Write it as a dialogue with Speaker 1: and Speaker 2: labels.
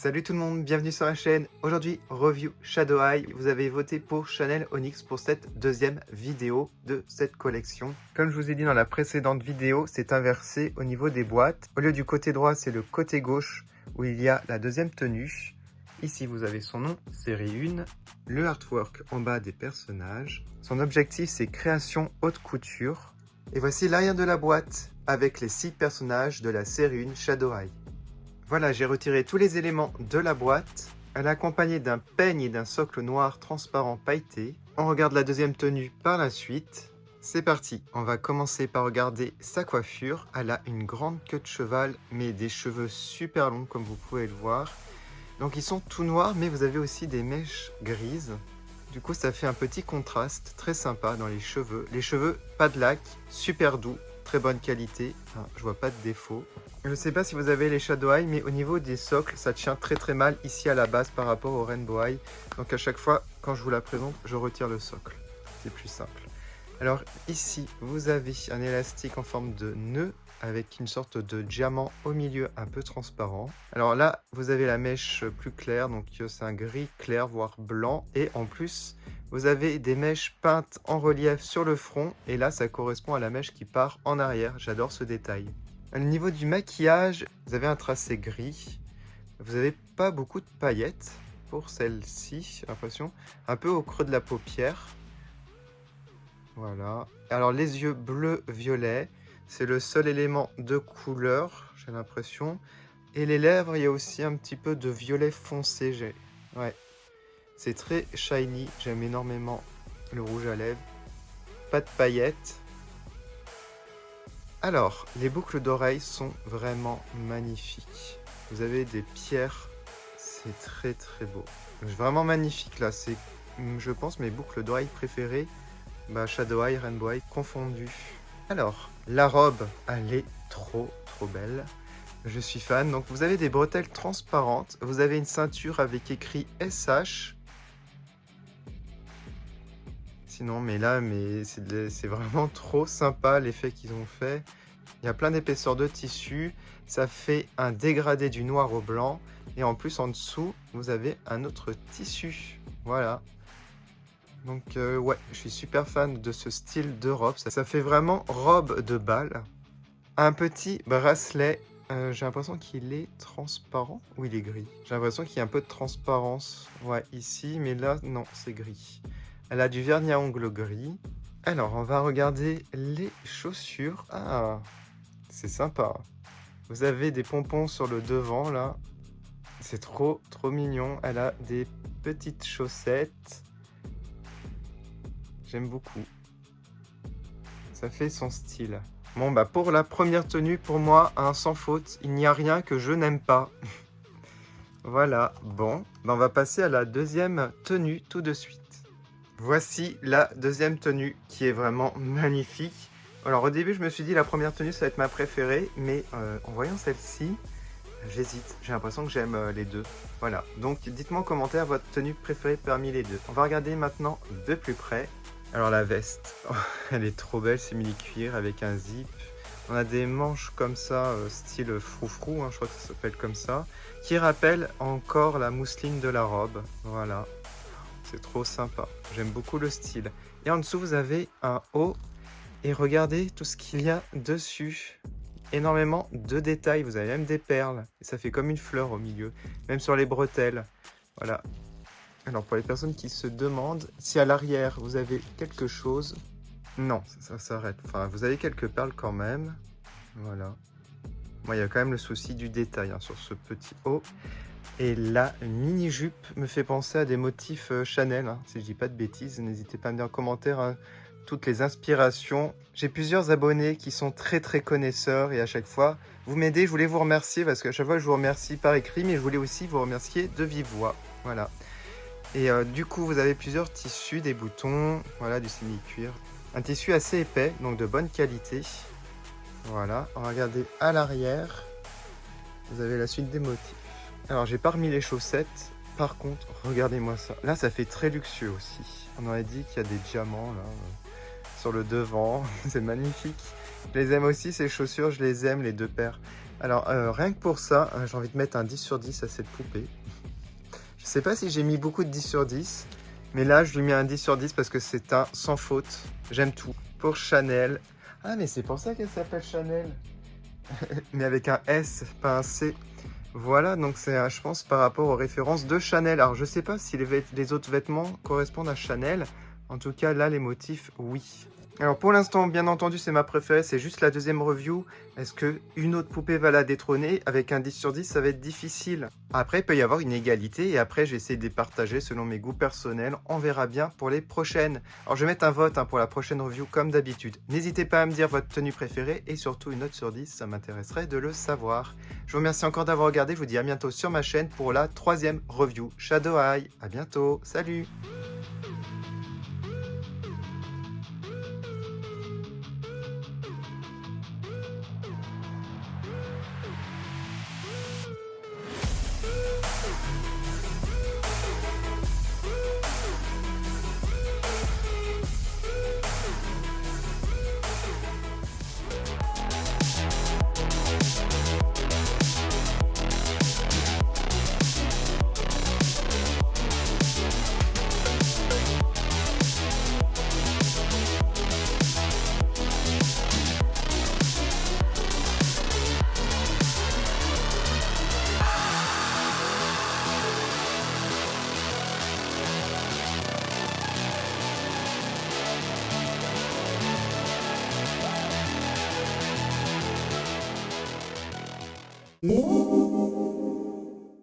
Speaker 1: Salut tout le monde, bienvenue sur la chaîne. Aujourd'hui, review Shadow Eye. Vous avez voté pour Chanel Onyx pour cette deuxième vidéo de cette collection. Comme je vous ai dit dans la précédente vidéo, c'est inversé au niveau des boîtes. Au lieu du côté droit, c'est le côté gauche où il y a la deuxième tenue. Ici, vous avez son nom, série 1, le artwork en bas des personnages. Son objectif, c'est création haute couture. Et voici l'arrière de la boîte avec les 6 personnages de la série 1 Shadow Eye. Voilà, j'ai retiré tous les éléments de la boîte. Elle est accompagnée d'un peigne et d'un socle noir transparent pailleté. On regarde la deuxième tenue par la suite. C'est parti, on va commencer par regarder sa coiffure. Elle a une grande queue de cheval, mais des cheveux super longs comme vous pouvez le voir. Donc ils sont tout noirs, mais vous avez aussi des mèches grises. Du coup, ça fait un petit contraste très sympa dans les cheveux. Les cheveux, pas de lac, super doux, très bonne qualité. Enfin, je vois pas de défaut. Je ne sais pas si vous avez les Shadow Eye, mais au niveau des socles, ça tient très mal ici à la base par rapport au Rainbow Eye. Donc à chaque fois, quand je vous la présente, je retire le socle. C'est plus simple. Alors ici, vous avez un élastique en forme de nœud avec une sorte de diamant au milieu un peu transparent. Alors là, vous avez la mèche plus claire, donc c'est un gris clair, voire blanc. Et en plus, vous avez des mèches peintes en relief sur le front. Et là, ça correspond à la mèche qui part en arrière. J'adore ce détail. Au niveau du maquillage, vous avez un tracé gris. Vous n'avez pas beaucoup de paillettes pour celle-ci, j'ai l'impression. Un peu au creux de la paupière. Voilà. Alors les yeux bleu-violet, c'est le seul élément de couleur, j'ai l'impression. Et les lèvres, il y a aussi un petit peu de violet foncé. Ouais. C'est très shiny, j'aime énormément le rouge à lèvres. Pas de paillettes. Alors, les boucles d'oreilles sont vraiment magnifiques. Vous avez des pierres, c'est très beau. Vraiment magnifique là, c'est, je pense, mes boucles d'oreilles préférées. Shadow Eye, Rainbow Eye confondues. Alors, la robe, elle est trop belle. Je suis fan. Donc, vous avez des bretelles transparentes. Vous avez une ceinture avec écrit SH. Sinon, mais c'est vraiment trop sympa l'effet qu'ils ont fait. Il y a plein d'épaisseur de tissu. Ça fait un dégradé du noir au blanc. Et en plus, en dessous, vous avez un autre tissu. Voilà. Donc, ouais, je suis super fan de ce style de robe. Ça fait vraiment robe de bal. Un petit bracelet. J'ai l'impression qu'il est transparent ou il est gris. J'ai l'impression qu'il y a un peu de transparence. Ouais, ici. Mais là, non, c'est gris. Elle a du vernis à ongles gris. Alors, on va regarder les chaussures. Ah, c'est sympa. Vous avez des pompons sur le devant, là. C'est trop mignon. Elle a des petites chaussettes. J'aime beaucoup. Ça fait son style. Bon, pour la première tenue, pour moi, sans faute, il n'y a rien que je n'aime pas. Voilà. Bon, on va passer à la deuxième tenue tout de suite. Voici la deuxième tenue qui est vraiment magnifique. Alors au début je me suis dit la première tenue ça va être ma préférée, mais en voyant celle-ci, j'hésite. J'ai l'impression que j'aime les deux. Voilà, donc dites-moi en commentaire votre tenue préférée parmi les deux. On va regarder maintenant de plus près. Alors la veste, elle est trop belle, c'est mini-cuir avec un zip. On a des manches comme ça, style froufrou, je crois que ça s'appelle comme ça, qui rappellent encore la mousseline de la robe. Voilà. C'est trop sympa, j'aime beaucoup le style. Et en dessous, vous avez un haut. Et regardez tout ce qu'il y a dessus. Énormément de détails, vous avez même des perles. Et ça fait comme une fleur au milieu, même sur les bretelles. Voilà. Alors pour les personnes qui se demandent, si à l'arrière, vous avez quelque chose... Non, ça s'arrête. Enfin, vous avez quelques perles quand même. Voilà. Moi, il y a quand même le souci du détail sur ce petit haut. Et la mini-jupe me fait penser à des motifs Chanel, si je dis pas de bêtises. N'hésitez pas à me dire en commentaire toutes les inspirations. J'ai plusieurs abonnés qui sont très connaisseurs et à chaque fois, vous m'aidez. Je voulais vous remercier parce qu'à chaque fois, je vous remercie par écrit, mais je voulais aussi vous remercier de vive voix. Voilà. Et du coup, vous avez plusieurs tissus, des boutons, voilà, du semi-cuir. Un tissu assez épais, donc de bonne qualité. Voilà. On va regarder à l'arrière. Vous avez la suite des motifs. Alors, j'ai pas remis les chaussettes. Par contre, regardez-moi ça. Là, ça fait très luxueux aussi. On aurait dit qu'il y a des diamants là sur le devant. C'est magnifique. Je les aime aussi, ces chaussures, je les aime, les deux paires. Alors, rien que pour ça, j'ai envie de mettre un 10 sur 10 à cette poupée. Je sais pas si j'ai mis beaucoup de 10 sur 10, mais là, je lui mets un 10 sur 10 parce que c'est un sans faute. J'aime tout. Pour Chanel. Ah, mais c'est pour ça qu'elle s'appelle Chanel. Mais avec un S, pas un C. Voilà, donc c'est, je pense, par rapport aux références de Chanel. Alors, je sais pas si les autres vêtements correspondent à Chanel. En tout cas, là, les motifs, oui. Alors, pour l'instant, bien entendu, c'est ma préférée. C'est juste la deuxième review. Est-ce qu'une autre poupée va la détrôner? Avec un 10 sur 10, ça va être difficile. Après, il peut y avoir une égalité. Et après, j'essaie de les partager selon mes goûts personnels. On verra bien pour les prochaines. Alors, je vais mettre un vote pour la prochaine review, comme d'habitude. N'hésitez pas à me dire votre tenue préférée. Et surtout, une note sur 10. Ça m'intéresserait de le savoir. Je vous remercie encore d'avoir regardé. Je vous dis à bientôt sur ma chaîne pour la troisième review Shadow Eye. À bientôt. Salut!
Speaker 2: Ooh.